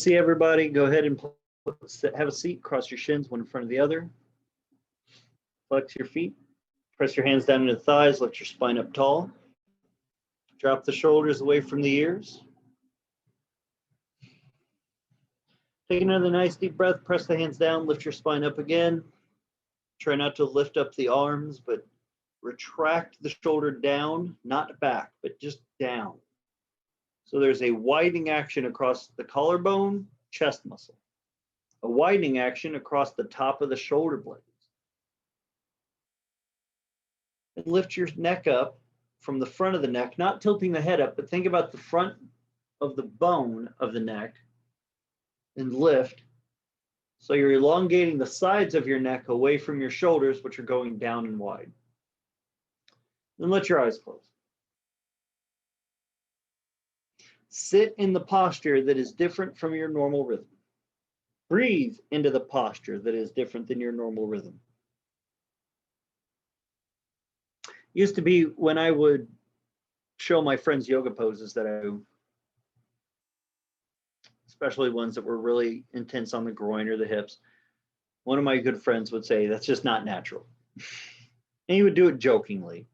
See everybody, go ahead and have a seat, cross your shins one in front of the other. Flex your feet, press your hands down into the thighs, lift your spine up tall. Drop the shoulders away from the ears. Take another nice deep breath, press the hands down, lift your spine up again. Try not to lift up the arms, but retract the shoulder down, not back, but just down. So there's a widening action across the collarbone, chest muscle. A widening action across the top of the shoulder blades. And lift your neck up from the front of the neck, not tilting the head up, but think about the front of the bone of the neck and lift. So you're elongating the sides of your neck away from your shoulders, which are going down and wide. Then let your eyes close. Sit in the posture that is different from your normal rhythm. Breathe into the posture that is different than your normal rhythm. Used to be when I would show my friends yoga poses that I do, especially ones that were really intense on the groin or the hips, one of my good friends would say, that's just not natural. And he would do it jokingly.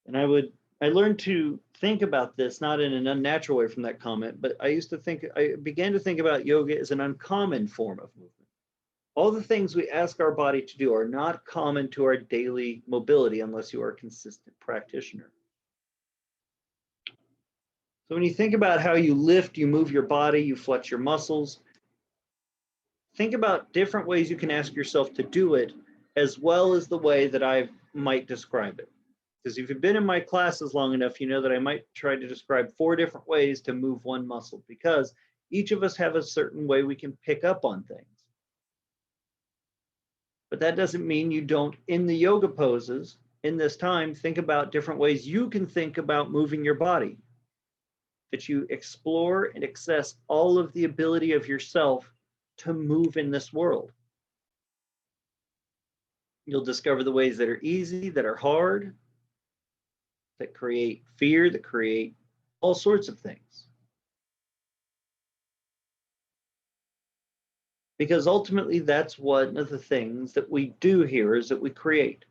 And I learned to think about this, not in an unnatural way from that comment, but I began to think about yoga as an uncommon form of movement. All the things we ask our body to do are not common to our daily mobility unless you are a consistent practitioner. So when you think about how you lift, you move your body, you flex your muscles, think about different ways you can ask yourself to do it, as well as the way that I might describe it. Because if you've been in my classes long enough, you know that I might try to describe 4 different ways to move one muscle, because each of us have a certain way we can pick up on things. But that doesn't mean you don't, in the yoga poses, in this time, think about different ways you can think about moving your body, that you explore and access all of the ability of yourself to move in this world. You'll discover the ways that are easy, that are hard, that create fear, that create all sorts of things. Because ultimately, that's one of the things that we do here, is that we create.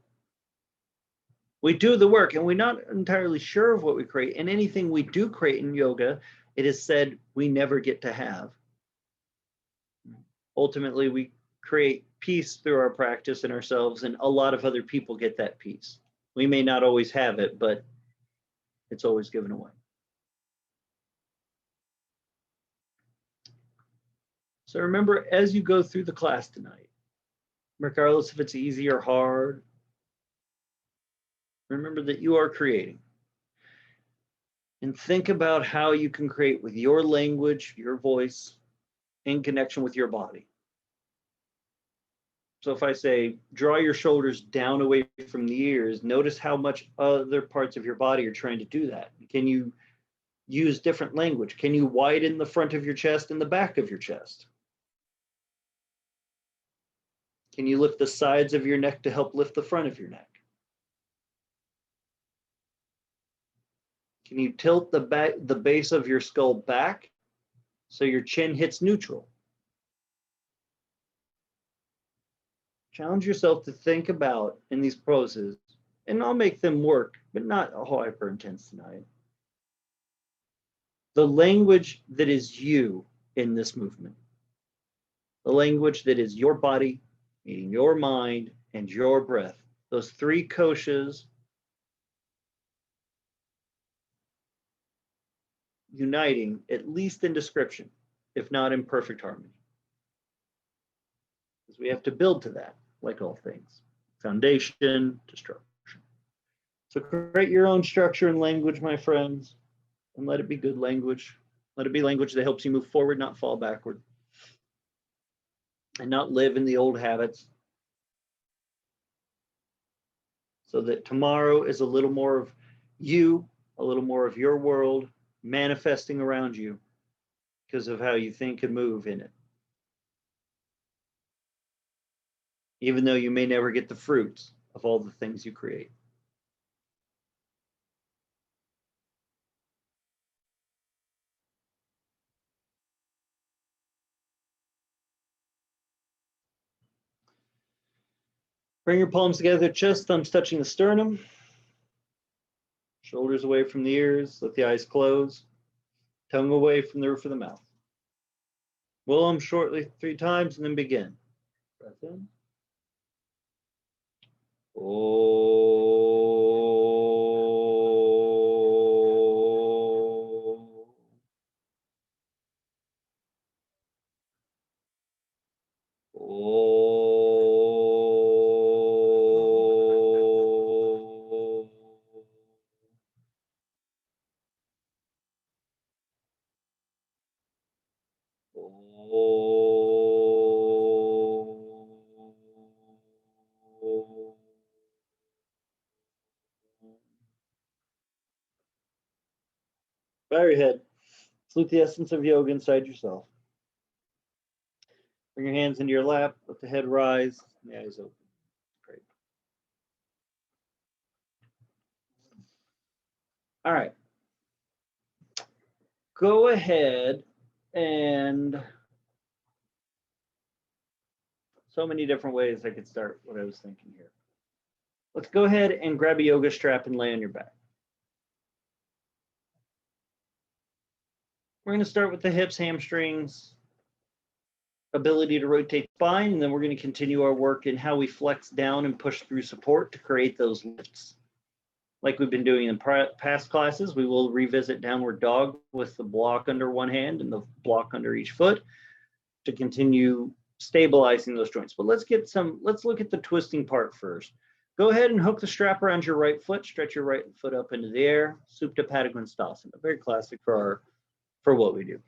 We do the work, and we're not entirely sure of what we create. And anything we do create in yoga, it is said we never get to have. Ultimately, we create peace through our practice and ourselves, and a lot of other people get that peace. We may not always have it, but it's always given away. So remember, as you go through the class tonight, regardless if it's easy or hard, remember that you are creating. And think about how you can create with your language, your voice, in connection with your body. So if I say, draw your shoulders down away from the ears, notice how much other parts of your body are trying to do that. Can you use different language? Can you widen the front of your chest and the back of your chest? Can you lift the sides of your neck to help lift the front of your neck? Can you tilt the base of your skull back so your chin hits neutral? Challenge yourself to think about in these poses, and I'll make them work, but not hyper intense tonight. The language that is you in this movement. The language that is your body, meaning your mind and your breath. Those 3 koshas uniting, at least in description, if not in perfect harmony. Because we have to build to that, like all things. Foundation to structure. So create your own structure and language, my friends, and let it be good language. Let it be language that helps you move forward, not fall backward. And not live in the old habits. So that tomorrow is a little more of you, a little more of your world manifesting around you because of how you think and move in it. Even though you may never get the fruits of all the things you create. Bring your palms together, chest, thumbs touching the sternum. Shoulders away from the ears, let the eyes close. Tongue away from the roof of the mouth. Will hum shortly 3 times and then begin. Breath in. Bow your head. Salute the essence of yoga inside yourself. Bring your hands into your lap. Let the head rise and the eyes open. Great. All right. Go ahead and so many different ways I could start what I was thinking here. Let's go ahead and grab a yoga strap and lay on your back. We're going to start with the hips, hamstrings, ability to rotate the spine, and then we're going to continue our work in how we flex down and push through support to create those lifts. Like we've been doing in past classes, we will revisit downward dog with the block under one hand and the block under each foot to continue stabilizing those joints. But let's look at the twisting part first. Go ahead and hook the strap around your right foot, stretch your right foot up into the air, Supta Padangusthasana, very classic for what we do.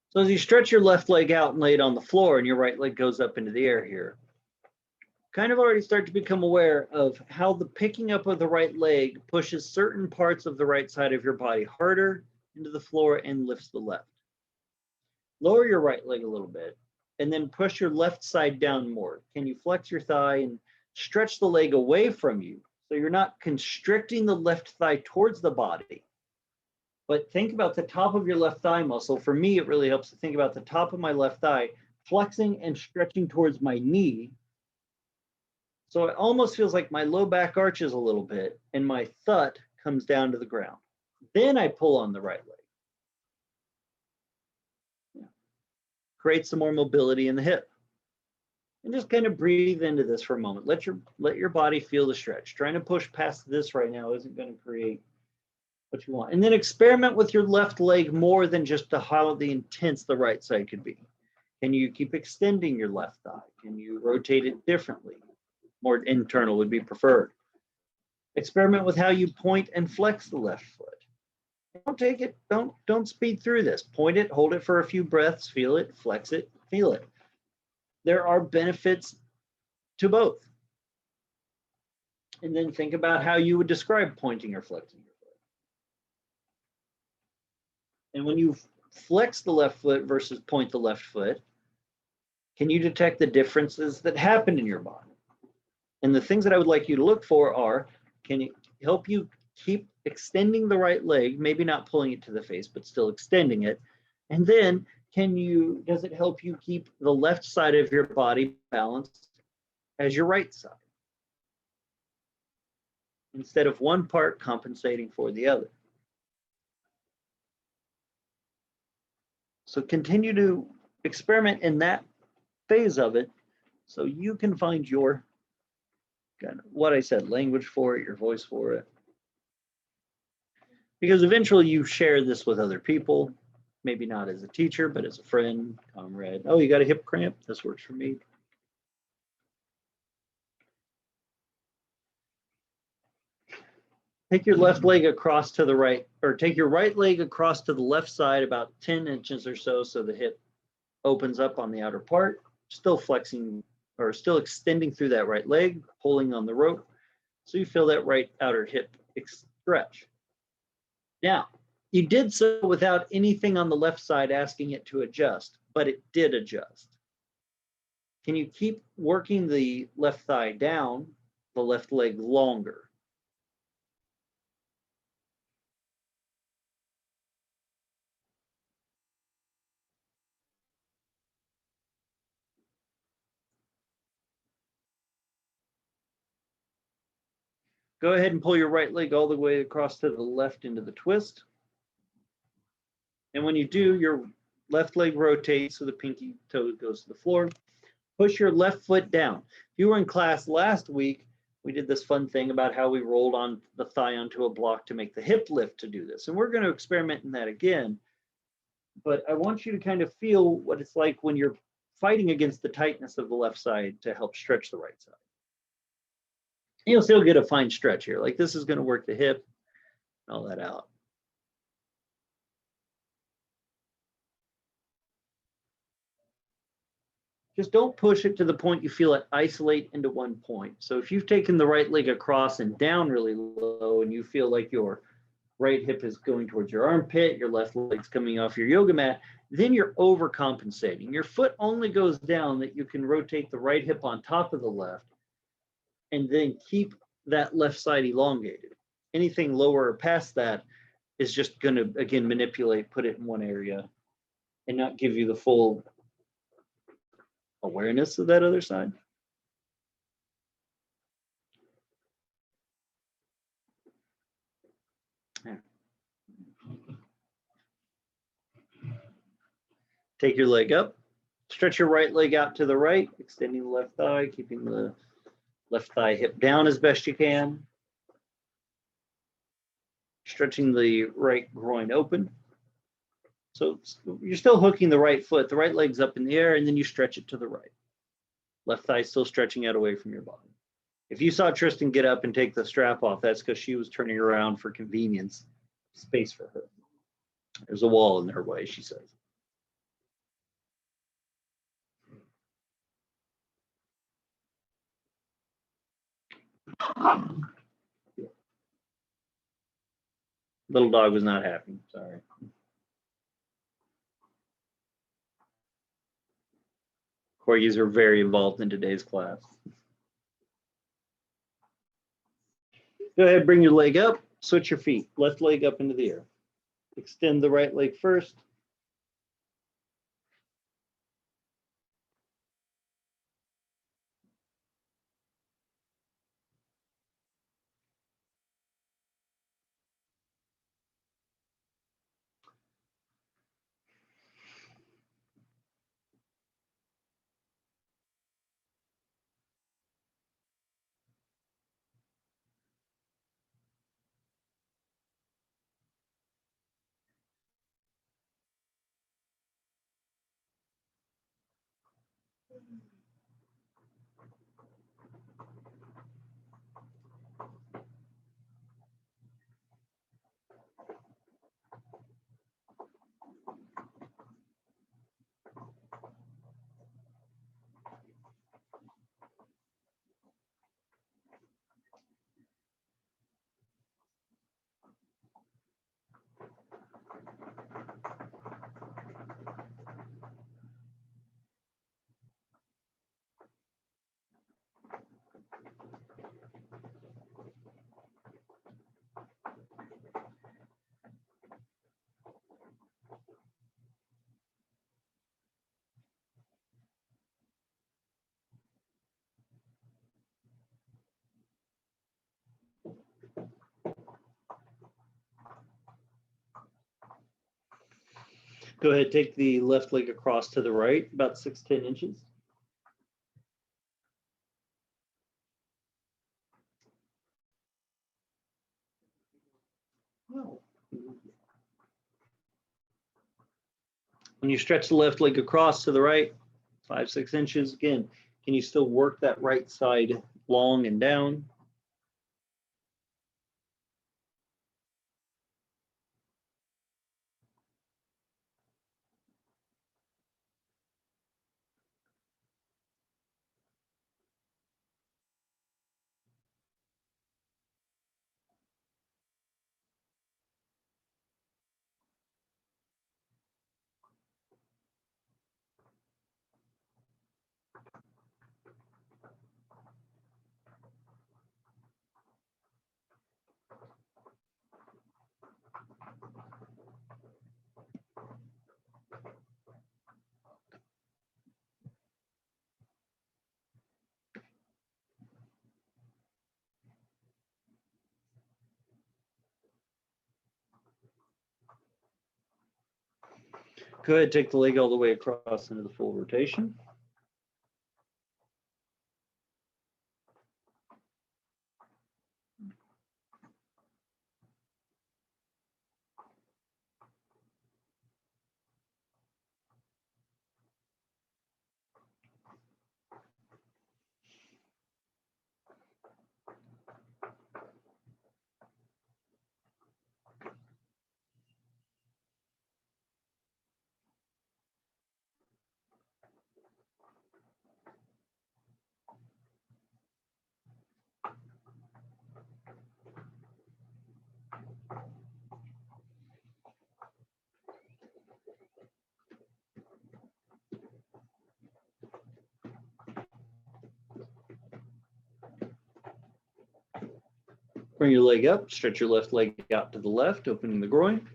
So as you stretch your left leg out and lay it on the floor and your right leg goes up into the air here, kind of already start to become aware of how the picking up of the right leg pushes certain parts of the right side of your body harder into the floor and lifts the left. Lower your right leg a little bit and then push your left side down more. Can you flex your thigh and stretch the leg away from you so you're not constricting the left thigh towards the body? But think about the top of your left thigh muscle. For me, it really helps to think about the top of my left thigh flexing and stretching towards my knee. So it almost feels like my low back arches a little bit and my thud comes down to the ground. Then I pull on the right leg. Create some more mobility in the hip. And just kind of breathe into this for a moment. Let your body feel the stretch. Trying to push past this right now isn't going to create what you want. And then experiment with your left leg more than just how the intense the right side could be. Can you keep extending your left thigh? Can you rotate it differently? More internal would be preferred. Experiment with how you point and flex the left foot. Don't speed through this. Point it, hold it for a few breaths, feel it, flex it, feel it. There are benefits to both. And then think about how you would describe pointing or flexing your foot. And when you flex the left foot versus point the left foot, can you detect the differences that happen in your body? And the things that I would like you to look for are, can it help you keep extending the right leg, maybe not pulling it to the face, but still extending it? And then does it help you keep the left side of your body balanced as your right side? Instead of one part compensating for the other. So continue to experiment in that phase of it so you can find your, kind of what I said, language for it, your voice for it. Because eventually you share this with other people, maybe not as a teacher, but as a friend, comrade. Oh, you got a hip cramp? This works for me. Take your left leg across to the right, or take your right leg across to the left side about 10 inches or so the hip opens up on the outer part, still flexing or still extending through that right leg, pulling on the rope. So you feel that right outer hip stretch. Now, you did so without anything on the left side asking it to adjust, but it did adjust. Can you keep working the left thigh down, the left leg longer? Go ahead and pull your right leg all the way across to the left into the twist. And when you do, your left leg rotates so the pinky toe goes to the floor. Push your left foot down. If you were in class last week, we did this fun thing about how we rolled on the thigh onto a block to make the hip lift to do this. And we're going to experiment in that again. But I want you to kind of feel what it's like when you're fighting against the tightness of the left side to help stretch the right side. You'll still get a fine stretch here. Like this is going to work the hip and all that out. Just don't push it to the point you feel it isolate into one point. So if you've taken the right leg across and down really low and you feel like your right hip is going towards your armpit, your left leg's coming off your yoga mat, then you're overcompensating. Your foot only goes down that you can rotate the right hip on top of the left and then keep that left side elongated. Anything lower or past that is just going to, again, manipulate, put it in one area and not give you the full awareness of that other side. Take your leg up, stretch your right leg out to the right, extending the left thigh, keeping the left thigh hip down as best you can. Stretching the right groin open. So you're still hooking the right foot, the right leg's up in the air, and then you stretch it to the right. Left thigh still stretching out away from your body. If you saw Tristan get up and take the strap off, that's because she was turning around for convenience, space for her. There's a wall in her way, she says. Little dog was not happy, sorry. Corgis are very involved in today's class. Go ahead, bring your leg up, switch your feet, left leg up into the air. Extend the right leg first. Go ahead, take the left leg across to the right, about 6 to 10 inches. When you stretch the left leg across to the right, 5, 6 inches, again, can you still work that right side long and down? Go ahead, take the leg all the way across into the full rotation. Bring your leg up, stretch your left leg out to the left, opening the groin.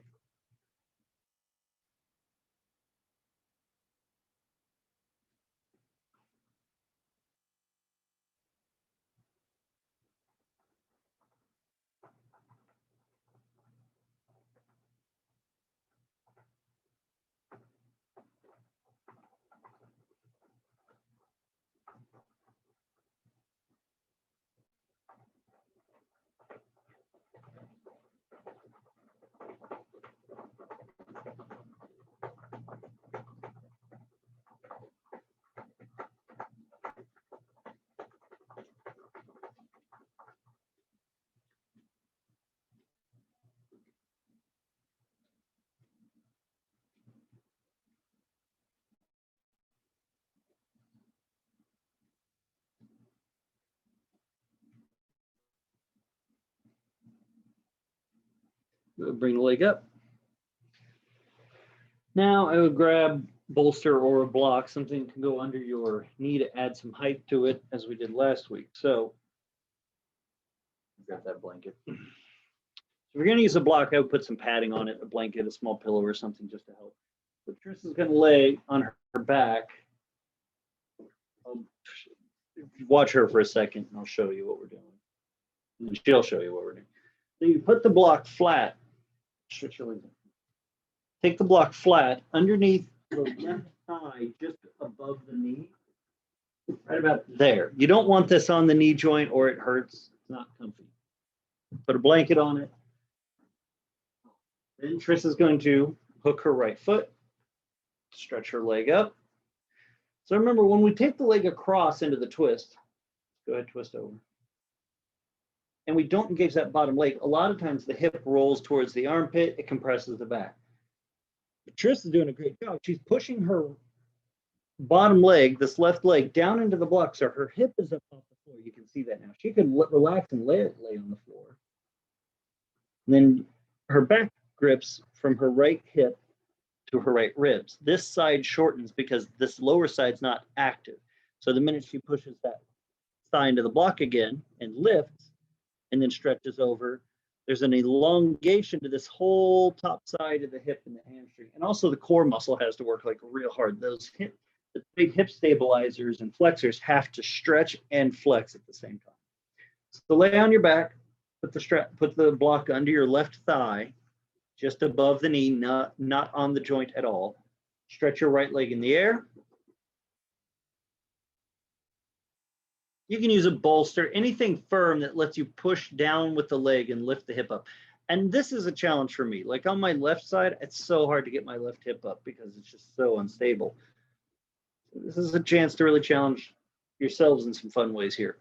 Bring the leg up. Now I would grab bolster or a block, something that can go under your knee to add some height to it, as we did last week. So grab that blanket. If you're going to use a block, I would put some padding on it, a blanket, a small pillow, or something just to help. But Trish is going to lay on her back. Watch her for a second, and I'll show you what we're doing. And she'll show you what we're doing. So you put the block flat. Stretch your legs. Take the block flat underneath the left thigh, just above the knee, right about there. You don't want this on the knee joint or it hurts. It's not comfy. Put a blanket on it. Then Trish is going to hook her right foot, stretch her leg up. So remember, when we take the leg across into the twist, go ahead, twist over. And we don't engage that bottom leg. A lot of times the hip rolls towards the armpit, it compresses the back. But Trish is doing a great job. She's pushing her bottom leg, this left leg, down into the block, so her hip is up off the floor. You can see that now. She can relax and lay on the floor. And then her back grips from her right hip to her right ribs. This side shortens because this lower side's not active. So the minute she pushes that thigh into the block again and lifts and then stretches over, there's an elongation to this whole top side of the hip and the hamstring. And also the core muscle has to work like real hard. Those the big hip stabilizers and flexors have to stretch and flex at the same time. So lay on your back, put the block under your left thigh, just above the knee, not on the joint at all. Stretch your right leg in the air. You can use a bolster, anything firm that lets you push down with the leg and lift the hip up. And this is a challenge for me. Like on my left side, it's so hard to get my left hip up because it's just so unstable. This is a chance to really challenge yourselves in some fun ways here.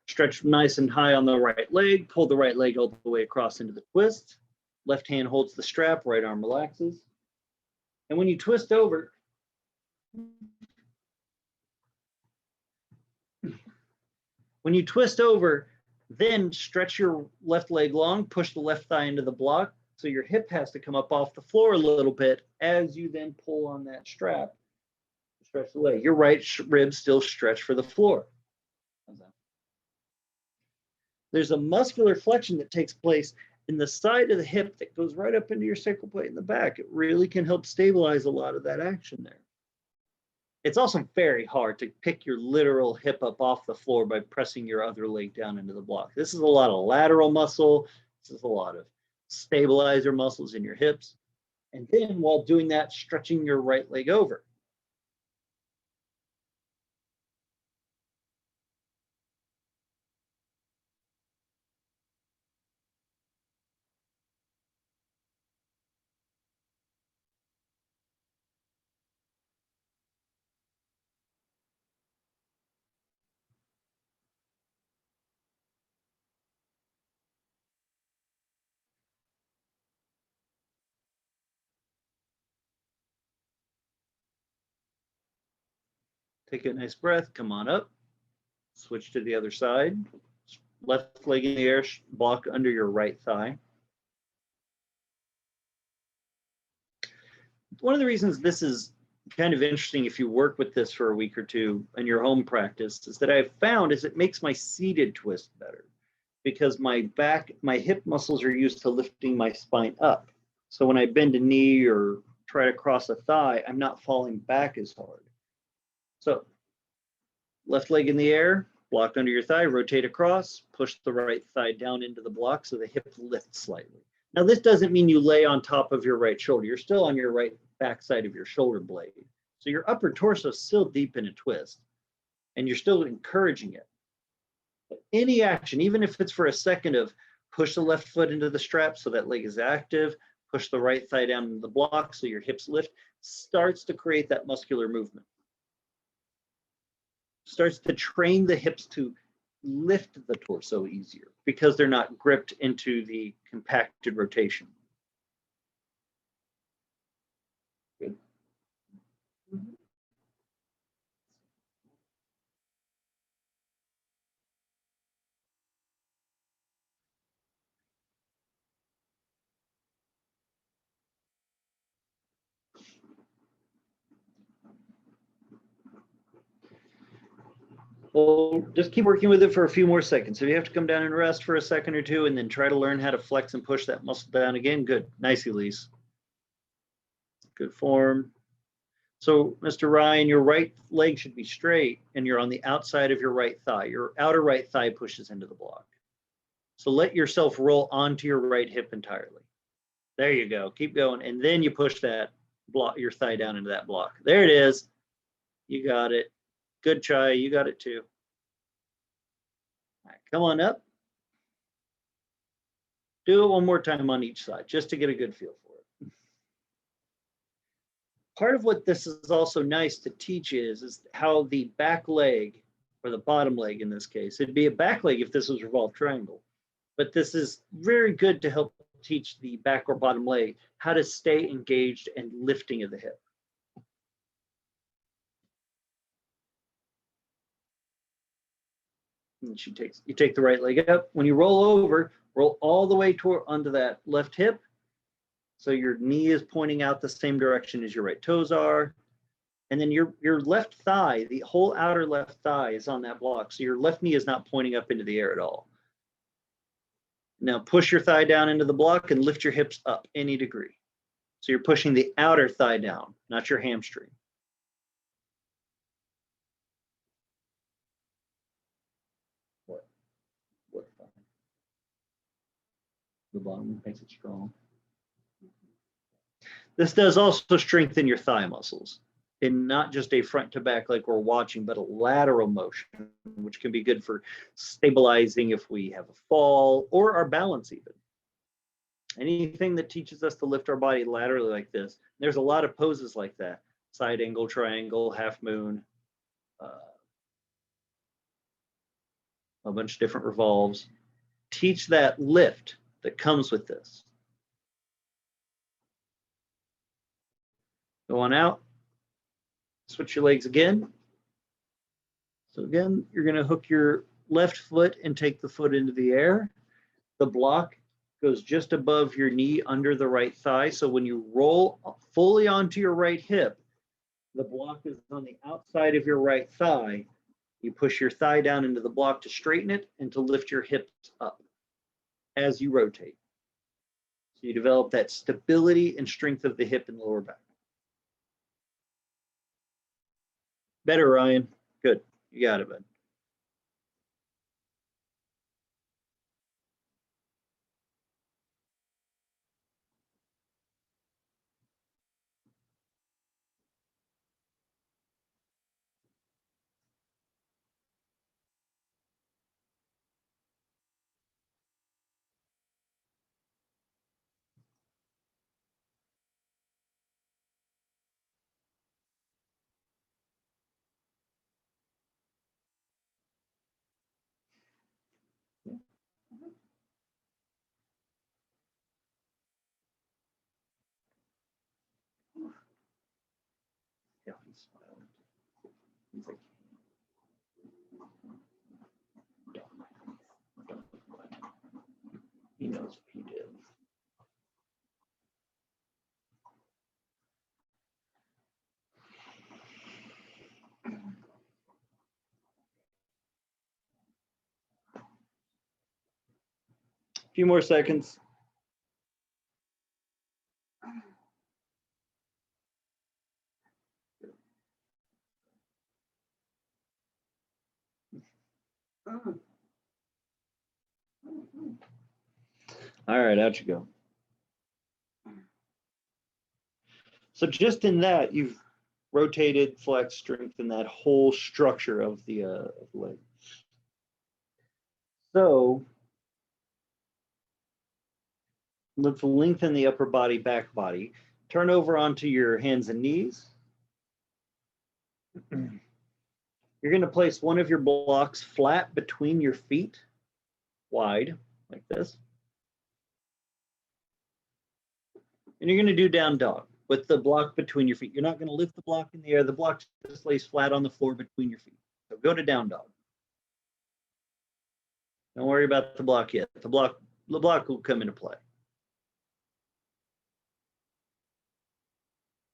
Stretch nice and high on the right leg, pull the right leg all the way across into the twist. Left hand holds the strap, right arm relaxes. And when you twist over, then stretch your left leg long, push the left thigh into the block. So your hip has to come up off the floor a little bit as you then pull on that strap. Stretch the leg. Your right ribs still stretch for the floor. There's a muscular flexion that takes place in the side of the hip that goes right up into your sacral plate in the back. It really can help stabilize a lot of that action there. It's also very hard to pick your literal hip up off the floor by pressing your other leg down into the block. This is a lot of lateral muscle. This is a lot of stabilizer muscles in your hips. And then while doing that, stretching your right leg over. Take a nice breath, come on up, switch to the other side. Left leg in the air, block under your right thigh. One of the reasons this is kind of interesting if you work with this for a week or two in your home practice is that I've found is it makes my seated twist better because my hip muscles are used to lifting my spine up. So when I bend a knee or try to cross a thigh, I'm not falling back as hard. So left leg in the air, block under your thigh, rotate across, push the right thigh down into the block so the hip lifts slightly. Now, this doesn't mean you lay on top of your right shoulder. You're still on your right backside of your shoulder blade. So your upper torso is still deep in a twist, and you're still encouraging it. But any action, even if it's for a second of push the left foot into the strap so that leg is active, push the right thigh down into the block so your hips lift, starts to create that muscular movement. Starts to train the hips to lift the torso easier because they're not gripped into the compacted rotation. Good. Well, just keep working with it for a few more seconds. If you have to come down and rest for a second or two and then try to learn how to flex and push that muscle down again, good. Nice, Elise. Good form. So, Mr. Ryan, your right leg should be straight and you're on the outside of your right thigh. Your outer right thigh pushes into the block. So let yourself roll onto your right hip entirely. There you go. Keep going. And then you push that block, your thigh down into that block. There it is. You got it. Good try. You got it too. All right, come on up. Do it one more time on each side just to get a good feel for it. Part of what this is also nice to teach is how the back leg, or the bottom leg in this case, it'd be a back leg if this was revolved triangle, but this is very good to help teach the back or bottom leg how to stay engaged and lifting of the hip. And you take the right leg up. When you roll over, roll all the way onto that left hip. So your knee is pointing out the same direction as your right toes are. And then your left thigh, the whole outer left thigh is on that block. So your left knee is not pointing up into the air at all. Now push your thigh down into the block and lift your hips up any degree. So you're pushing the outer thigh down, not your hamstring. What thigh? The bottom makes it strong. This does also strengthen your thigh muscles in not just a front to back like we're watching, but a lateral motion, which can be good for stabilizing if we have a fall or our balance even. Anything that teaches us to lift our body laterally like this, there's a lot of poses like that. Side angle, triangle, half moon, a bunch of different revolves. Teach that lift that comes with this. Go on out. Switch your legs again. So again, you're going to hook your left foot and take the foot into the air. The block goes just above your knee under the right thigh. So when you roll fully onto your right hip, the block is on the outside of your right thigh. You push your thigh down into the block to straighten it and to lift your hips up as you rotate. So you develop that stability and strength of the hip and lower back. Better, Ryan. Good. You got it, bud. He's smiling. He's like, don't. He knows what he did. A few more seconds. All right, out you go. So just in that, you've rotated, flexed, strengthened that whole structure of the leg. So let's lengthen the upper body, back body. Turn over onto your hands and knees. You're going to place one of your blocks flat between your feet, wide, like this. And you're going to do down dog with the block between your feet. You're not going to lift the block in the air. The block just lays flat on the floor between your feet. So go to down dog. Don't worry about the block yet. The block will come into play.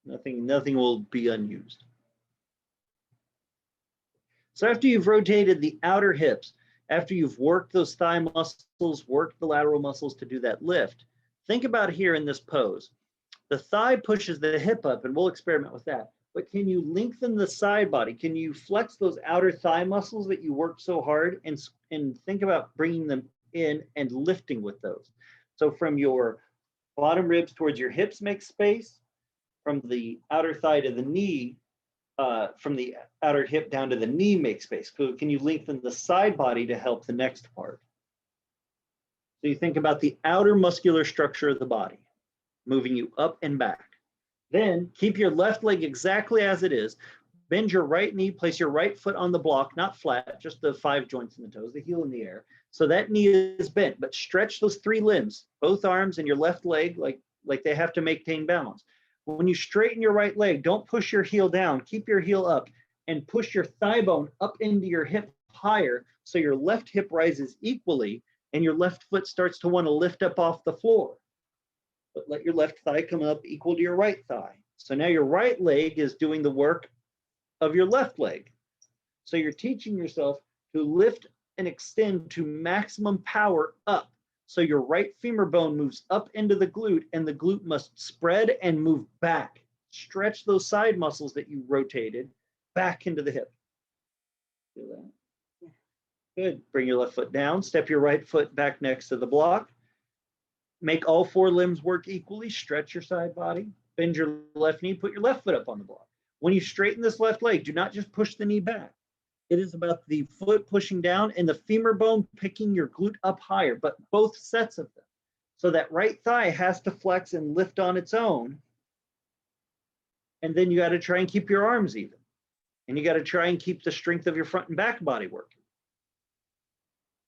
Nothing will be unused. So after you've rotated the outer hips, after you've worked those thigh muscles, worked the lateral muscles to do that lift, think about here in this pose. The thigh pushes the hip up, and we'll experiment with that. But can you lengthen the side body? Can you flex those outer thigh muscles that you worked so hard, and think about bringing them in and lifting with those? So from your bottom ribs towards your hips, make space. From the outer thigh to the knee, from the outer hip down to the knee, make space. So can you lengthen the side body to help the next part? So you think about the outer muscular structure of the body, moving you up and back. Then keep your left leg exactly as it is. Bend your right knee, place your right foot on the block, not flat, just the 5 joints in the toes, the heel in the air. So that knee is bent, but stretch those 3 limbs, both arms and your left leg like they have to maintain balance. When you straighten your right leg, don't push your heel down, keep your heel up and push your thigh bone up into your hip higher so your left hip rises equally and your left foot starts to want to lift up off the floor. But let your left thigh come up equal to your right thigh. So now your right leg is doing the work of your left leg. So you're teaching yourself to lift and extend to maximum power up. So your right femur bone moves up into the glute, and the glute must spread and move back. Stretch those side muscles that you rotated back into the hip. Feel that? Yeah. Good. Bring your left foot down. Step your right foot back next to the block. Make all 4 limbs work equally. Stretch your side body. Bend your left knee. Put your left foot up on the block. When you straighten this left leg, do not just push the knee back. It is about the foot pushing down and the femur bone picking your glute up higher, but both sets of them. So that right thigh has to flex and lift on its own. And then you got to try and keep your arms even. And you got to try and keep the strength of your front and back body working.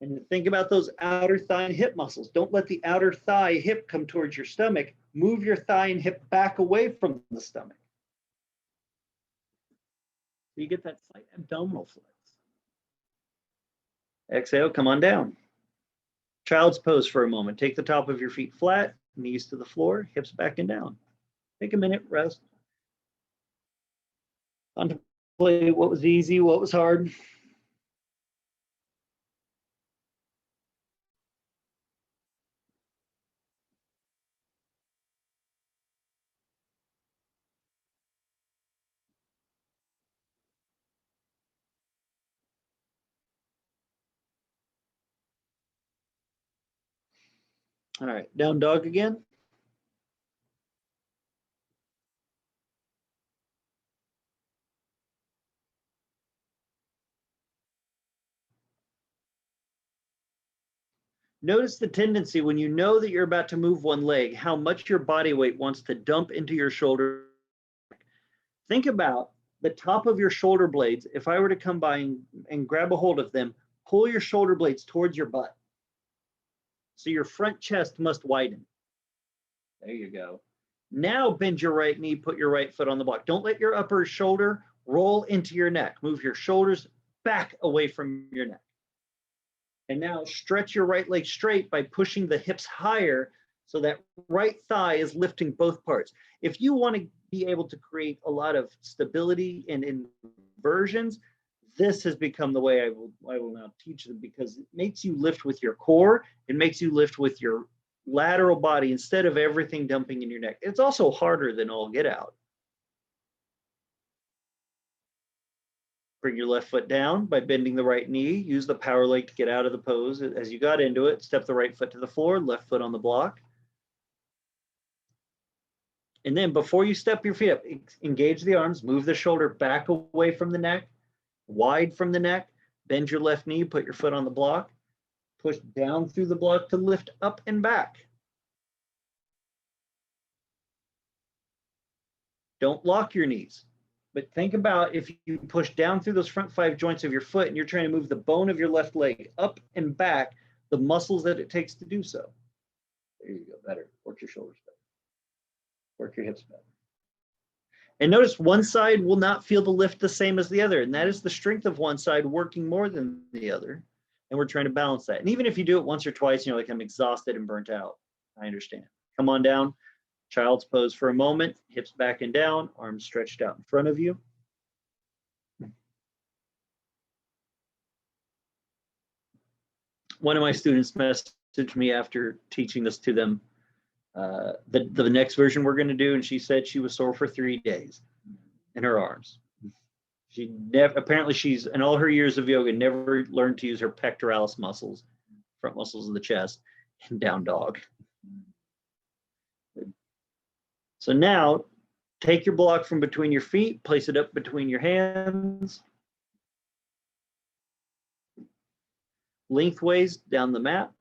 And think about those outer thigh and hip muscles. Don't let the outer thigh hip come towards your stomach. Move your thigh and hip back away from the stomach. So you get that slight abdominal flex. Exhale, come on down. Child's pose for a moment. Take the top of your feet flat, knees to the floor, hips back and down. Take a minute, rest. Contemplate what was easy, what was hard. All right, down dog again. Notice the tendency when you know that you're about to move one leg, how much your body weight wants to dump into your shoulder. Think about the top of your shoulder blades. If I were to come by and grab a hold of them, pull your shoulder blades towards your butt. So your front chest must widen. There you go. Now bend your right knee, put your right foot on the block. Don't let your upper shoulder roll into your neck. Move your shoulders back away from your neck. And now stretch your right leg straight by pushing the hips higher so that right thigh is lifting both parts. If you want to be able to create a lot of stability and inversions, this has become the way I will now teach them, because it makes you lift with your core. It makes you lift with your lateral body instead of everything dumping in your neck. It's also harder than all get out. Bring your left foot down by bending the right knee. Use the power leg to get out of the pose. As you got into it, step the right foot to the floor, left foot on the block. And then before you step your feet up, engage the arms, move the shoulder back away from the neck, wide from the neck, bend your left knee, put your foot on the block, push down through the block to lift up and back. Don't lock your knees, but think about if you push down through those front 5 joints of your foot and you're trying to move the bone of your left leg up and back, the muscles that it takes to do so. There you go, better. Work your shoulders better. Work your hips better. And notice one side will not feel the lift the same as the other, and that is the strength of one side working more than the other. And we're trying to balance that. And even if you do it once or twice, you know, like I'm exhausted and burnt out, I understand. Come on down, child's pose for a moment, hips back and down, arms stretched out in front of you. One of my students messaged me after teaching this to them, the next version we're going to do, and she said she was sore for 3 days in her arms. She never, apparently she's, in all her years of yoga, never learned to use her pectoralis muscles, front muscles of the chest, in down dog. So now take your block from between your feet, place it up between your hands, lengthways down the mat,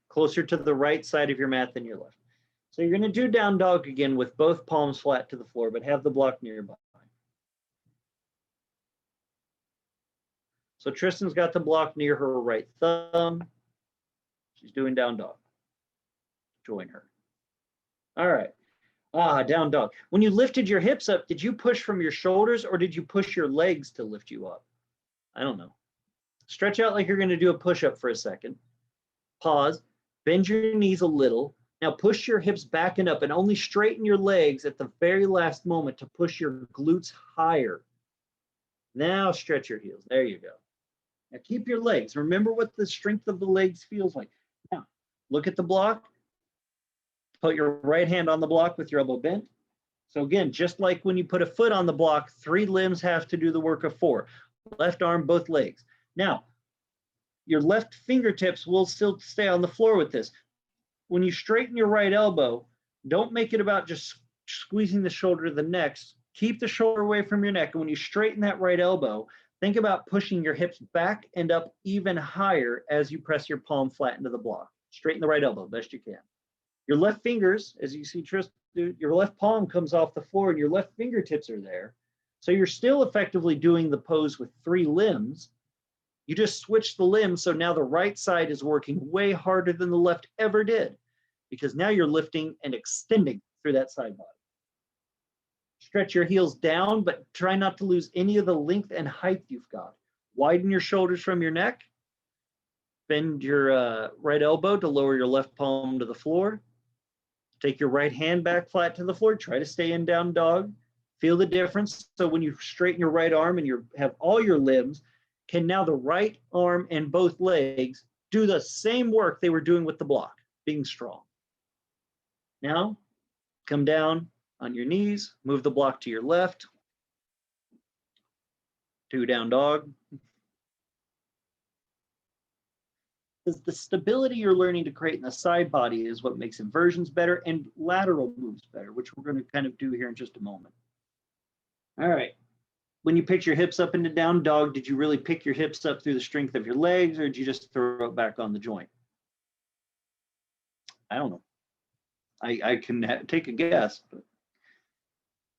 closer to the right side of your mat than your left. So you're going to do down dog again with both palms flat to the floor, but have the block nearby. So Tristan's got the block near her right thumb. She's doing down dog. Join her. All right. Down dog. When you lifted your hips up, did you push from your shoulders or did you push your legs to lift you up? I don't know. Stretch out like you're going to do a push-up for a second. Pause. Bend your knees a little. Now push your hips back and up and only straighten your legs at the very last moment to push your glutes higher. Now stretch your heels. There you go. Now keep your legs. Remember what the strength of the legs feels like. Now look at the block. Put your right hand on the block with your elbow bent. So again, just like when you put a foot on the block, 3 limbs have to do the work of 4. Left arm, both legs. Now, your left fingertips will still stay on the floor with this. When you straighten your right elbow, don't make it about just squeezing the shoulder to the neck. Keep the shoulder away from your neck. And when you straighten that right elbow, think about pushing your hips back and up even higher as you press your palm flat into the block. Straighten the right elbow best you can. Your left fingers, as you see Tristan do, your left palm comes off the floor and your left fingertips are there. So you're still effectively doing the pose with 3 limbs. You just switch the limbs, so now the right side is working way harder than the left ever did, because now you're lifting and extending through that side body. Stretch your heels down, but try not to lose any of the length and height you've got. Widen your shoulders from your neck. Bend your right elbow to lower your left palm to the floor. Take your right hand back flat to the floor. Try to stay in down dog. Feel the difference. So when you straighten your right arm and you have all your limbs, can now the right arm and both legs do the same work they were doing with the block, being strong. Now, come down on your knees, move the block to your left, 2 down dog. Because the stability you're learning to create in the side body is what makes inversions better and lateral moves better, which we're going to kind of do here in just a moment. All right. When you picked your hips up into down dog, did you really pick your hips up through the strength of your legs, or did you just throw it back on the joint? I don't know. I can take a guess. But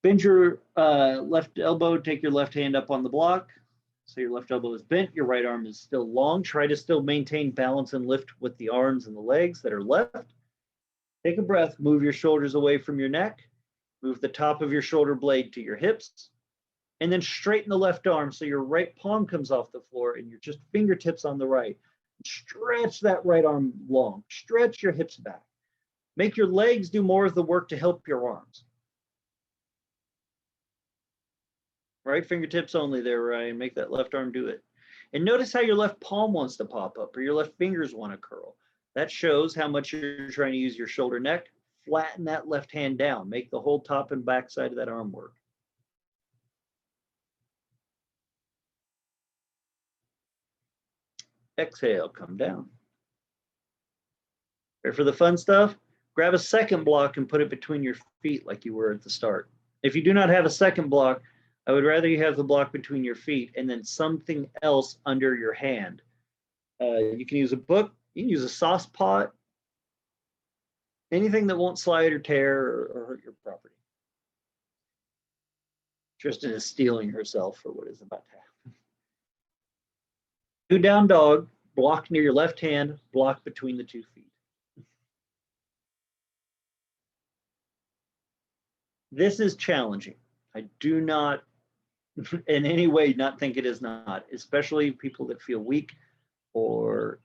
bend your left elbow, take your left hand up on the block. So your left elbow is bent, your right arm is still long. Try to still maintain balance and lift with the arms and the legs that are left. Take a breath, move your shoulders away from your neck, move the top of your shoulder blade to your hips, and then straighten the left arm so your right palm comes off the floor and you're just fingertips on the right. Stretch that right arm long, stretch your hips back. Make your legs do more of the work to help your arms. Right fingertips only there, Ryan. Make that left arm do it. And notice how your left palm wants to pop up or your left fingers want to curl. That shows how much you're trying to use your shoulder neck. Flatten that left hand down. Make the whole top and back side of that arm work. Exhale, come down. Ready for the fun stuff? Grab a second block and put it between your feet like you were at the start. If you do not have a second block, I would rather you have the block between your feet and then something else under your hand. You can use a book, you can use a sauce pot, anything that won't slide or tear or hurt your property. Tristan is stealing herself for what is about to happen. Do down dog, block near your left hand, block between the 2 feet. This is challenging. I do not in any way not think it is not, especially people that feel weak or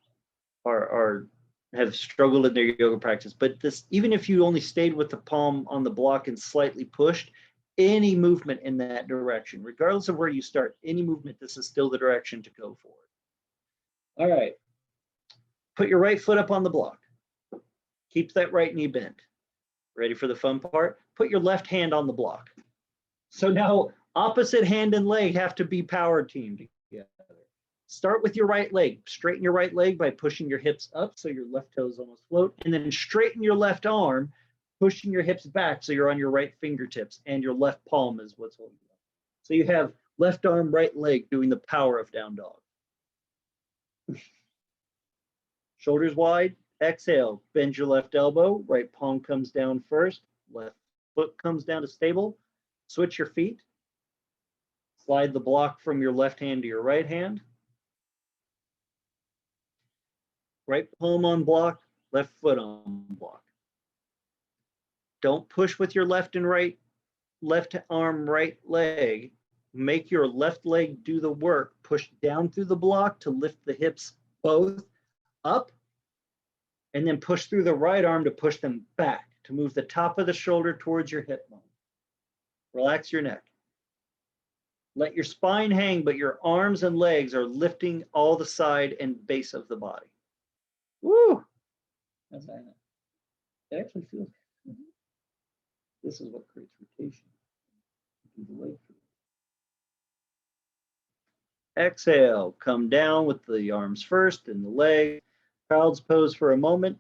have struggled in their yoga practice. But this, even if you only stayed with the palm on the block and slightly pushed, any movement in that direction, regardless of where you start, any movement, this is still the direction to go for. All right. Put your right foot up on the block. Keep that right knee bent. Ready for the fun part? Put your left hand on the block. So now opposite hand and leg have to be power teamed together. Start with your right leg. Straighten your right leg by pushing your hips up so your left toes almost float, and then straighten your left arm, pushing your hips back so you're on your right fingertips and your left palm is what's holding you up. So you have left arm, right leg doing the power of down dog. Shoulders wide, exhale, bend your left elbow, right palm comes down first, left foot comes down to stable, switch your feet, slide the block from your left hand to your right hand, right palm on block, left foot on block. Don't push with your left and right, left arm, right leg. Make your left leg do the work. Push down through the block to lift the hips both up, and then push through the right arm to push them back, to move the top of the shoulder towards your hip bone. Relax your neck. Let your spine hang, but your arms and legs are lifting all the side and base of the body. Woo! How's that? It actually feels good. This is what creates rotation. Do the leg. Exhale, come down with the arms first and the leg. Child's pose for a moment.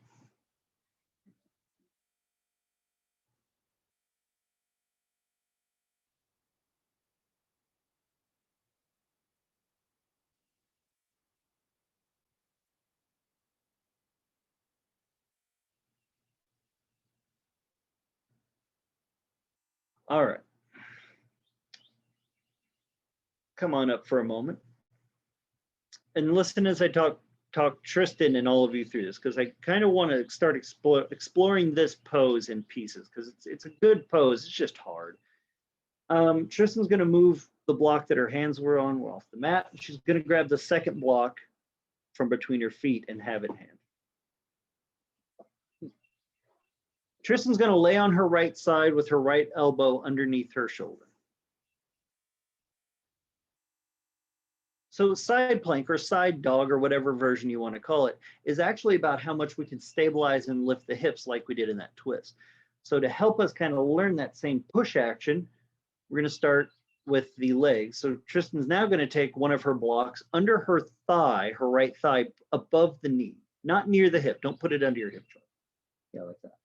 All right. Come on up for a moment. And listen as I talk Tristan and all of you through this, because I kind of want to start exploring this pose in pieces, because it's a good pose. It's just hard. Tristan's going to move the block that her hands were on off the mat. She's going to grab the second block from between her feet and have it hand. Tristan's going to lay on her right side with her right elbow underneath her shoulder. So side plank or side dog or whatever version you want to call it is actually about how much we can stabilize and lift the hips like we did in that twist. So to help us kind of learn that same push action, we're going to start with the legs. So Tristan's now going to take one of her blocks under her thigh, her right thigh, above the knee, not near the hip. Don't put it under your hip joint. Yeah, like that.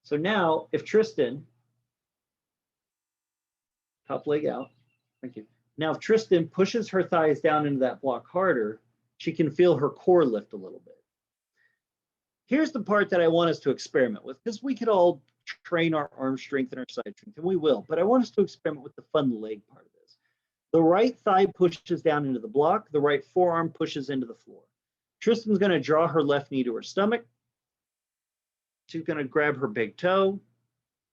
So now if Tristan, top leg out, thank you. Now, if Tristan pushes her thighs down into that block harder, she can feel her core lift a little bit. Here's the part that I want us to experiment with, because we could all train our arm strength and our side strength, and we will, but I want us to experiment with the fun leg part of this. The right thigh pushes down into the block, the right forearm pushes into the floor. Tristan's going to draw her left knee to her stomach, She's going to grab her big toe.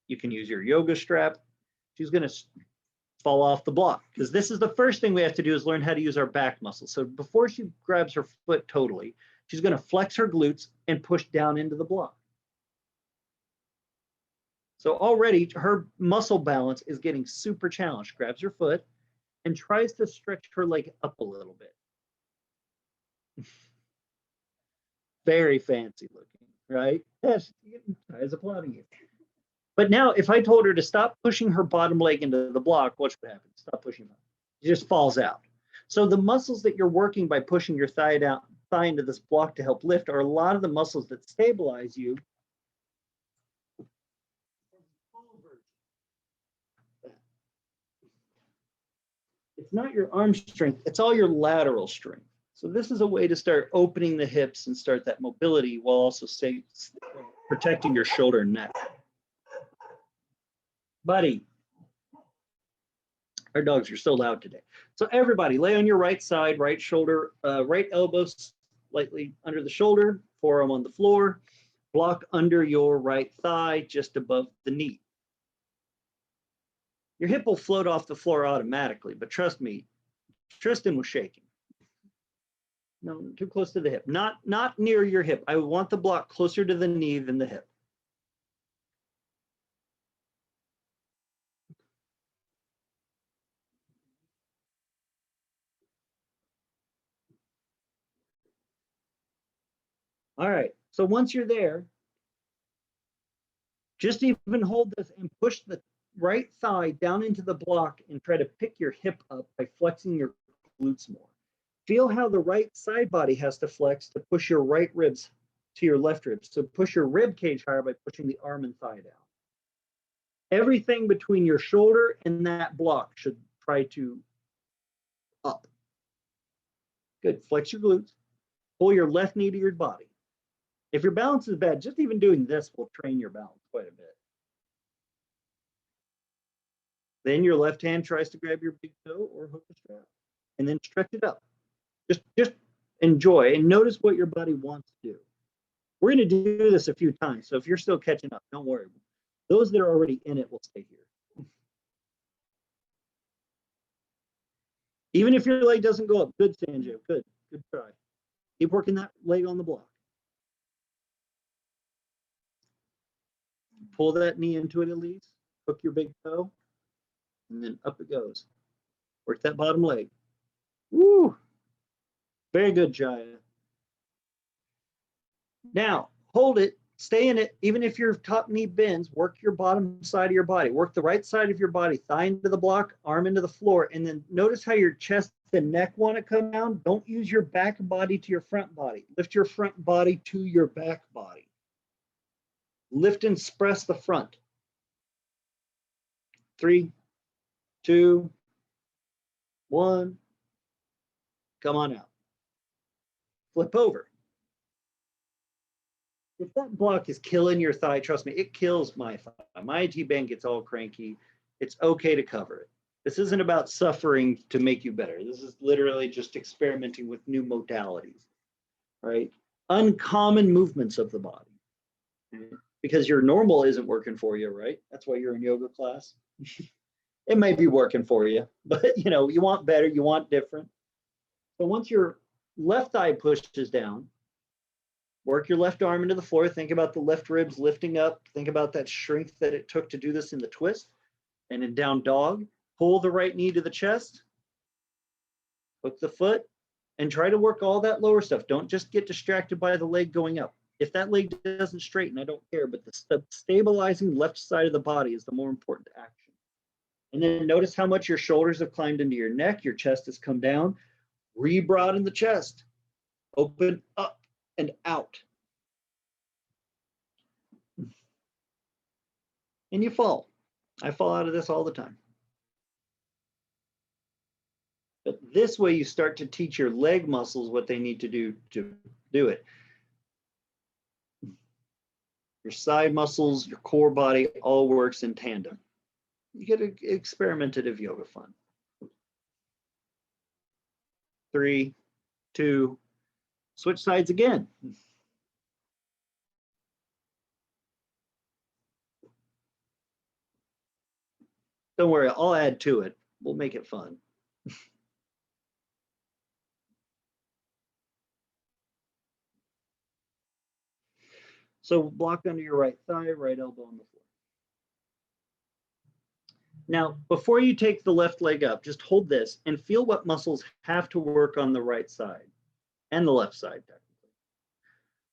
You can use your yoga strap. She's going to fall off the block, because this is the first thing we have to do, is learn how to use our back muscles. So before she grabs her foot totally, she's going to flex her glutes and push down into the block. So already her muscle balance is getting super challenged. Grabs her foot and tries to stretch her leg up a little bit. Very fancy looking, right? Yes, guys applauding you. But now if I told her to stop pushing her bottom leg into the block, what should happen? Stop pushing her. She just falls out. So the muscles that you're working by pushing your thigh into this block to help lift are a lot of the muscles that stabilize you. It's not your arm strength, it's all your lateral strength. So this is a way to start opening the hips and start that mobility while also protecting your shoulder and neck. Buddy, our dogs are so loud today. So everybody, lay on your right side, right shoulder, right elbow slightly under the shoulder, forearm on the floor, block under your right thigh, just above the knee. Your hip will float off the floor automatically, but trust me, Tristan was shaking. No, too close to the hip, not near your hip. I want the block closer to the knee than the hip. All right, so once you're there, just even hold this and push the right thigh down into the block and try to pick your hip up by flexing your glutes more. Feel how the right side body has to flex to push your right ribs to your left ribs. So push your rib cage higher by pushing the arm and thigh down. Everything between your shoulder and that block should try to up. Good, flex your glutes. Pull your left knee to your body. If your balance is bad, just even doing this will train your balance quite a bit. Then your left hand tries to grab your big toe or hook the strap, and then stretch it up. Just enjoy and notice what your body wants to do. We're going to do this a few times, so if you're still catching up, don't worry. Those that are already in it will stay here. Even if your leg doesn't go up, good, Sanjay, good try. Keep working that leg on the block. Pull that knee into it at least, hook your big toe, and then up it goes. Work that bottom leg. Woo! Very good, Jaya. Now, hold it, stay in it. Even if your top knee bends, work your bottom side of your body. Work the right side of your body, thigh into the block, arm into the floor, and then notice how your chest and neck want to come down. Don't use your back body to your front body. Lift your front body to your back body. Lift and press the front. 3, 2, 1. Come on out. Flip over. If that block is killing your thigh, trust me, it kills my thigh. My IT band gets all cranky. It's okay to cover it. This isn't about suffering to make you better. This is literally just experimenting with new modalities, right? Uncommon movements of the body. Because your normal isn't working for you, right? That's why you're in yoga class. It may be working for you, but you want better, you want different. So once your left thigh pushes down, work your left arm into the floor. Think about the left ribs lifting up. Think about that strength that it took to do this in the twist. And in down dog, pull the right knee to the chest, hook the foot, and try to work all that lower stuff. Don't just get distracted by the leg going up. If that leg doesn't straighten, I don't care, but the stabilizing left side of the body is the more important action. And then notice how much your shoulders have climbed into your neck, your chest has come down. Re-broaden the chest. Open up and out. And you fall. I fall out of this all the time. But this way you start to teach your leg muscles what they need to do it. Your side muscles, your core body all works in tandem. You get experimentative yoga fun. 3, 2, switch sides again. Don't worry, I'll add to it. We'll make it fun. So block under your right thigh, right elbow on the floor. Now, before you take the left leg up, just hold this and feel what muscles have to work on the right side and the left side, technically.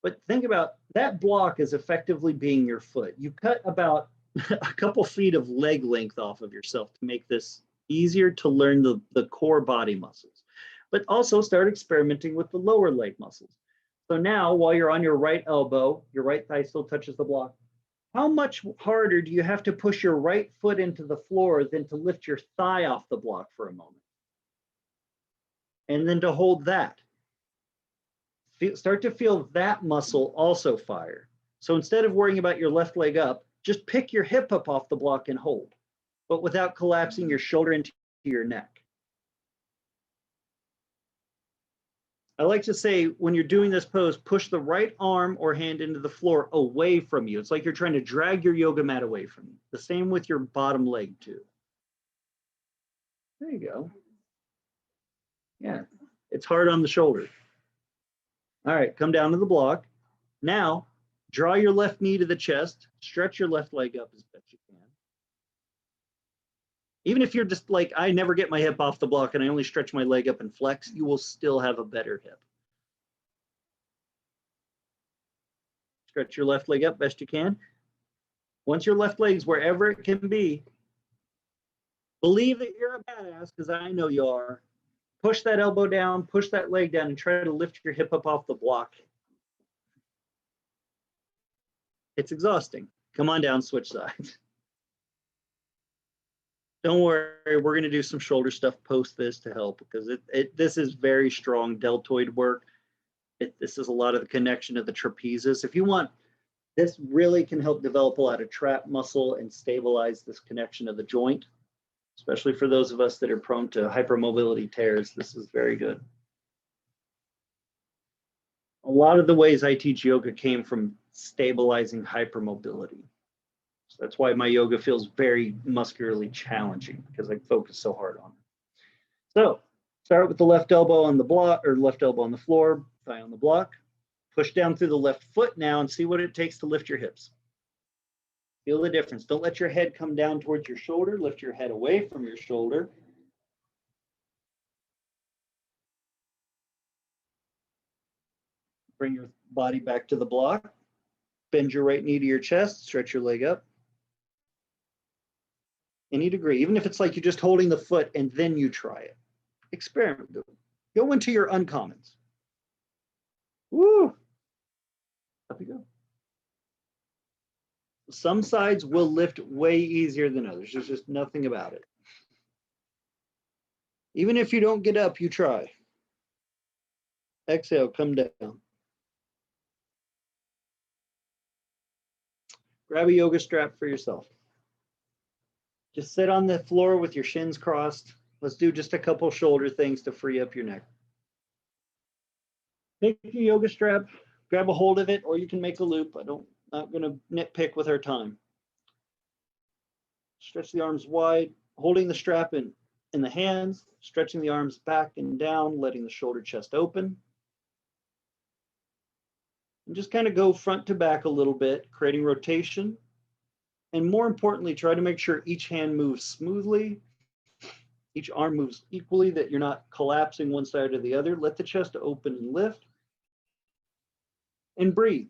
But think about that block as effectively being your foot. You cut about a couple feet of leg length off of yourself to make this easier to learn the core body muscles, but also start experimenting with the lower leg muscles. So now, while you're on your right elbow, your right thigh still touches the block. How much harder do you have to push your right foot into the floor than to lift your thigh off the block for a moment? And then to hold that. Start to feel that muscle also fire. So instead of worrying about your left leg up, just pick your hip up off the block and hold, but without collapsing your shoulder into your neck. I like to say when you're doing this pose, push the right arm or hand into the floor away from you. It's like you're trying to drag your yoga mat away from you. The same with your bottom leg too. There you go. Yeah, it's hard on the shoulder. All right, come down to the block. Now, draw your left knee to the chest, stretch your left leg up as best you can. Even if you're just like, I never get my hip off the block and I only stretch my leg up and flex, you will still have a better hip. Stretch your left leg up best you can. Once your left leg's wherever it can be, believe that you're a badass, because I know you are. Push that elbow down, push that leg down, and try to lift your hip up off the block. It's exhausting. Come on down, switch sides. Don't worry, we're going to do some shoulder stuff post this to help, because this is very strong deltoid work. This is a lot of the connection of the trapezes. If you want, this really can help develop a lot of trap muscle and stabilize this connection of the joint, especially for those of us that are prone to hypermobility tears. This is very good. A lot of the ways I teach yoga came from stabilizing hypermobility. So that's why my yoga feels very muscularly challenging, because I focus so hard on it. So start with the left elbow on the block, or left elbow on the floor, thigh on the block. Push down through the left foot now and see what it takes to lift your hips. Feel the difference. Don't let your head come down towards your shoulder. Lift your head away from your shoulder. Bring your body back to the block. Bend your right knee to your chest. Stretch your leg up. Any degree, even if it's like you're just holding the foot and then you try it. Experiment. Go into your uncommons. Woo! Up you go. Some sides will lift way easier than others. There's just nothing about it. Even if you don't get up, you try. Exhale, come down. Grab a yoga strap for yourself. Just sit on the floor with your shins crossed. Let's do just a couple shoulder things to free up your neck. Take your yoga strap, grab a hold of it, or you can make a loop. Not going to nitpick with our time. Stretch the arms wide, holding the strap in the hands, stretching the arms back and down, letting the shoulder chest open. And just kind of go front to back a little bit, creating rotation. And more importantly, try to make sure each hand moves smoothly, each arm moves equally, that you're not collapsing one side or the other. Let the chest open and lift. And breathe.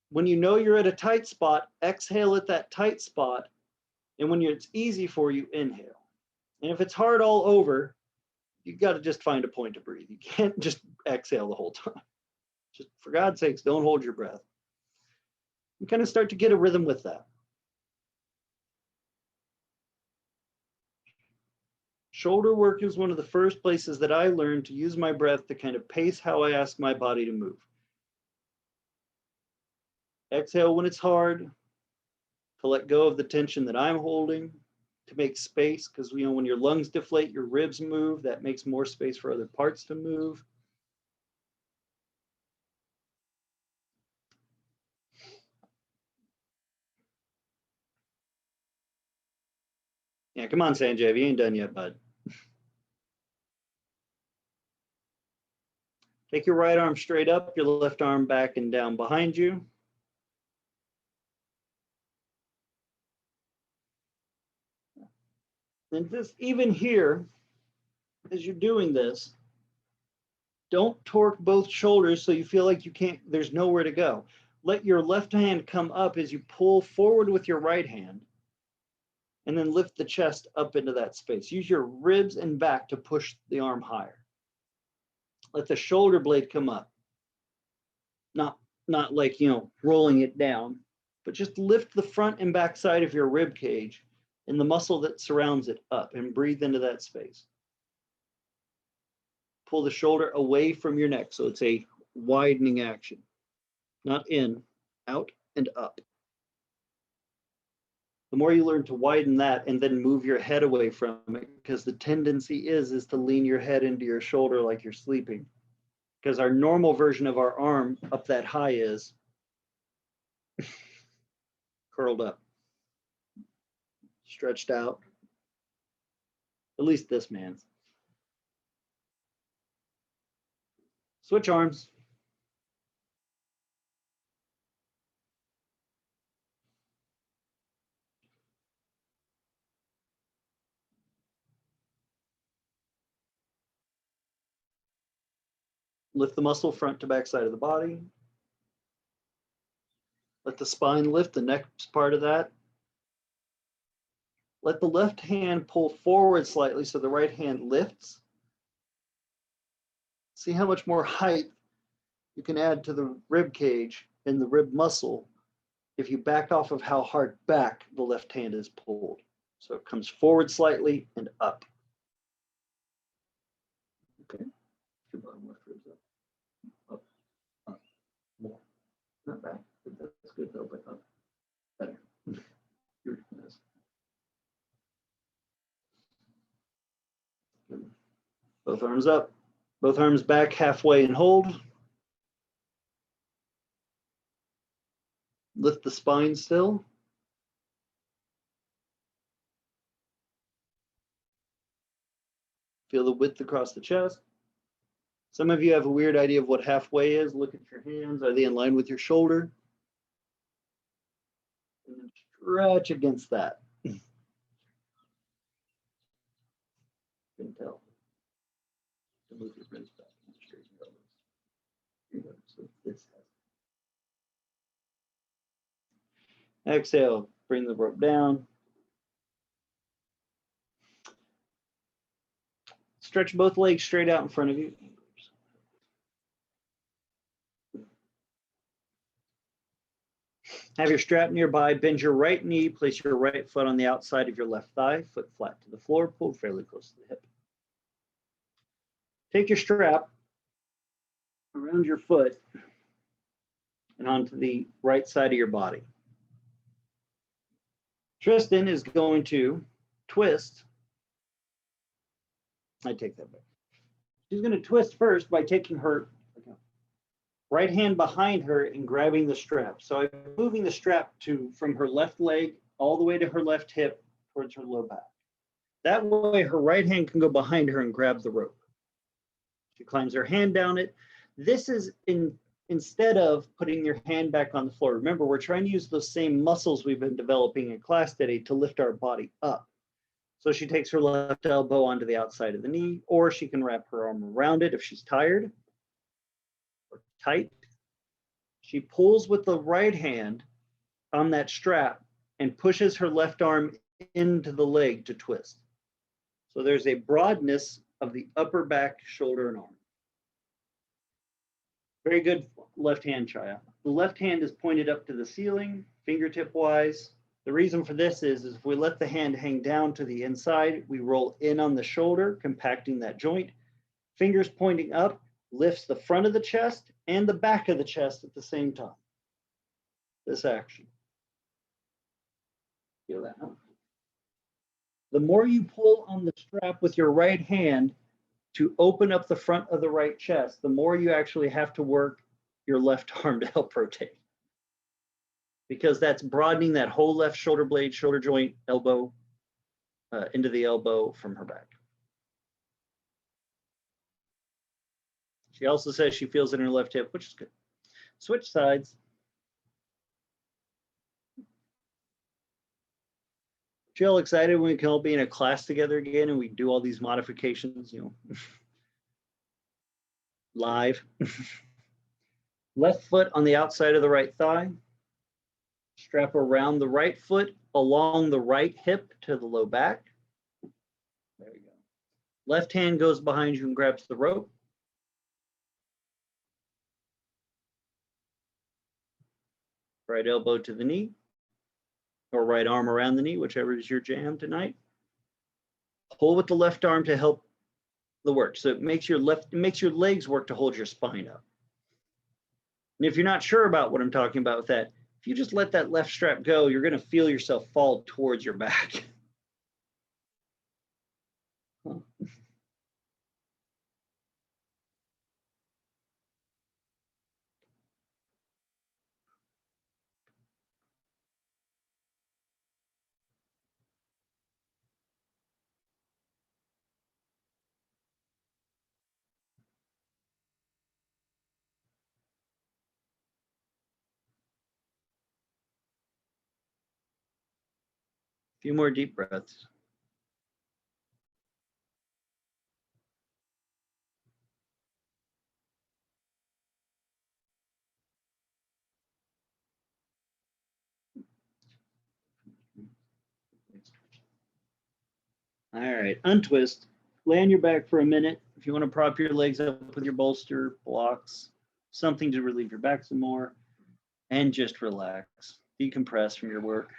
When you know you're at a tight spot, exhale at that tight spot. And when it's easy for you, inhale. And if it's hard all over, you got to just find a point to breathe. You can't just exhale the whole time. Just for God's sakes, don't hold your breath. You kind of start to get a rhythm with that. Shoulder work is one of the first places that I learned to use my breath to kind of pace how I ask my body to move. Exhale when it's hard, to let go of the tension that I'm holding, to make space, because when your lungs deflate, your ribs move. That makes more space for other parts to move. Yeah, come on, Sanjay, you ain't done yet, bud. Take your right arm straight up, your left arm back and down behind you. And just even here, as you're doing this, don't torque both shoulders so you feel like you can't, there's nowhere to go. Let your left hand come up as you pull forward with your right hand, and then lift the chest up into that space. Use your ribs and back to push the arm higher. Let the shoulder blade come up. Not like, rolling it down, but just lift the front and back side of your rib cage and the muscle that surrounds it up, and breathe into that space. Pull the shoulder away from your neck, so it's a widening action. Not in, out and up. The more you learn to widen that and then move your head away from it, because the tendency is to lean your head into your shoulder like you're sleeping. Because our normal version of our arm up that high is curled up, stretched out. At least this man's. Switch arms. Lift the muscle front to back side of the body. Let the spine lift, the next part of that. Let the left hand pull forward slightly so the right hand lifts. See how much more height you can add to the rib cage and the rib muscle if you back off of how hard back the left hand is pulled. So it comes forward slightly and up. Okay. Your bottom left ribs up. Up. Up. More. Not back. That's good though, but up. Better. Both arms up. Both arms back halfway and hold. Lift the spine still. Feel the width across the chest. Some of you have a weird idea of what halfway is. Look at your hands. Are they in line with your shoulder? And then stretch against that. You can tell. Move your ribs back and straighten your elbows. So this has. Exhale, bring the rope down. Stretch both legs straight out in front of you. Have your strap nearby, bend your right knee, place your right foot on the outside of your left thigh, foot flat to the floor, pulled fairly close to the hip. Take your strap around your foot and onto the right side of your body. Tristan is going to twist. I take that back. She's going to twist first by taking her right hand behind her and grabbing the strap. So I'm moving the strap from her left leg all the way to her left hip towards her low back. That way her right hand can go behind her and grab the rope. She climbs her hand down it. This is instead of putting your hand back on the floor. Remember, we're trying to use those same muscles we've been developing in class today to lift our body up. So she takes her left elbow onto the outside of the knee, or she can wrap her arm around it if she's tired or tight. She pulls with the right hand on that strap and pushes her left arm into the leg to twist. So there's a broadness of the upper back, shoulder, and arm. Very good left hand, Chaya. The left hand is pointed up to the ceiling, fingertip wise. The reason for this is if we let the hand hang down to the inside, we roll in on the shoulder, compacting that joint. Fingers pointing up lifts the front of the chest and the back of the chest at the same time. This action. Feel that, huh? The more you pull on the strap with your right hand to open up the front of the right chest, the more you actually have to work your left arm to help rotate. Because that's broadening that whole left shoulder blade, shoulder joint, elbow, into the elbow from her back. She also says she feels it in her left hip, which is good. Switch sides. Feel excited when we can all be in a class together again and we do all these modifications, you know, live. Left foot on the outside of the right thigh. Strap around the right foot along the right hip to the low back. There you go. Left hand goes behind you and grabs the rope. Right elbow to the knee, or right arm around the knee, whichever is your jam tonight. Pull with the left arm to help the work. So it makes your legs work to hold your spine up. And if you're not sure about what I'm talking about with that, if you just let that left strap go, you're going to feel yourself fall towards your back. Huh. A few more deep breaths. All right, untwist. Lay on your back for a minute. If you want to prop your legs up with your bolster, blocks, something to relieve your back some more, and just relax. Decompress from your work.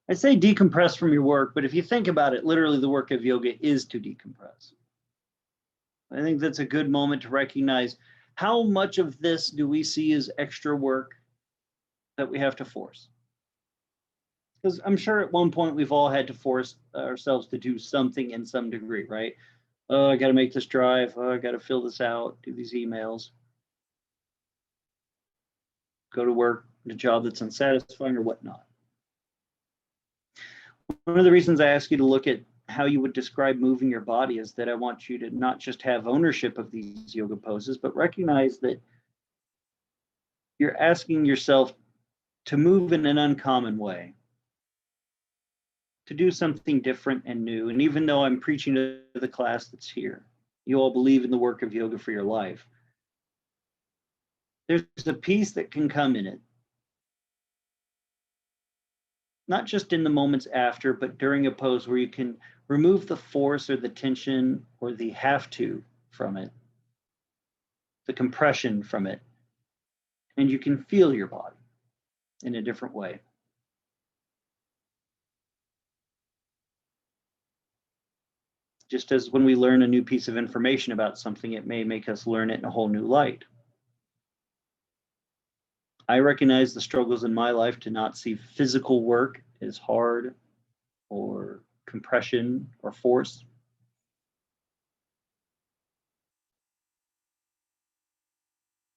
I say decompress from your work, but if you think about it, literally the work of yoga is to decompress. I think that's a good moment to recognize how much of this do we see as extra work that we have to force. Because I'm sure at one point we've all had to force ourselves to do something in some degree, right? Oh, I got to make this drive. Oh, I got to fill this out, do these emails, go to work, a job that's unsatisfying or whatnot. One of the reasons I ask you to look at how you would describe moving your body is that I want you to not just have ownership of these yoga poses, but recognize that you're asking yourself to move in an uncommon way, to do something different and new. And even though I'm preaching to the class that's here, you all believe in the work of yoga for your life, there's a piece that can come in it. Not just in the moments after, but during a pose where you can remove the force or the tension or the have to from it, the compression from it, and you can feel your body in a different way. Just as when we learn a new piece of information about something, it may make us learn it in a whole new light. I recognize the struggles in my life to not see physical work as hard or compression or force.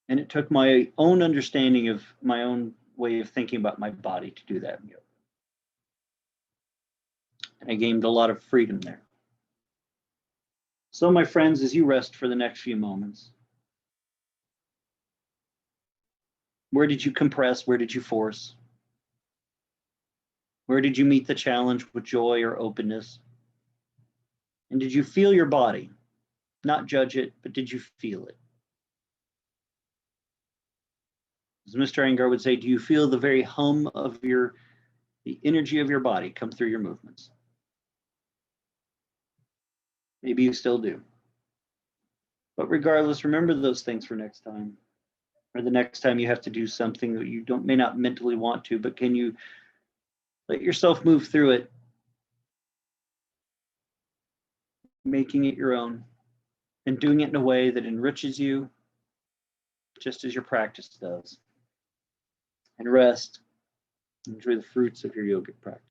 And it took my own understanding of my own way of thinking about my body to do that. And I gained a lot of freedom there. So my friends, as you rest for the next few moments, where did you compress? Where did you force? Where did you meet the challenge with joy or openness? And did you feel your body? Not judge it, but did you feel it? As Mr. Angar would say, do you feel the very hum of the energy of your body come through your movements? Maybe you still do. But regardless, remember those things for next time. Or the next time you have to do something that you may not mentally want to, but can you let yourself move through it, making it your own and doing it in a way that enriches you, just as your practice does. And rest, enjoy the fruits of your yogic practice.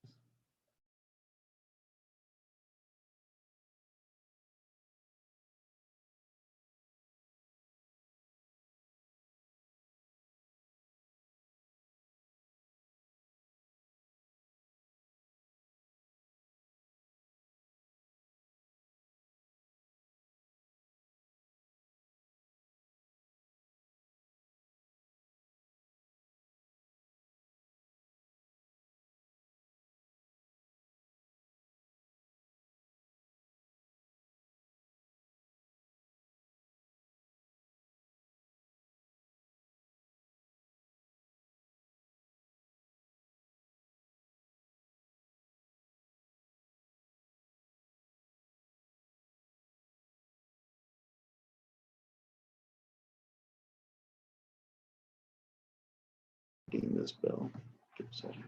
Getting this bell. Get this out of here.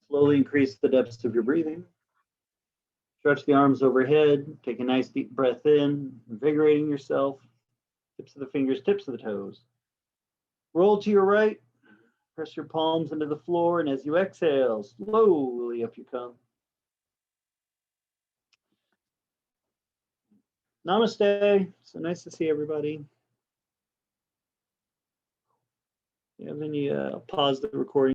Slowly increase the depths of your breathing. Stretch the arms overhead. Take a nice deep breath in, invigorating yourself. Tips of the fingers, tips of the toes. Roll to your right. Press your palms into the floor, and as you exhale, slowly up you come. Namaste. So nice to see everybody. You have any pause the recording.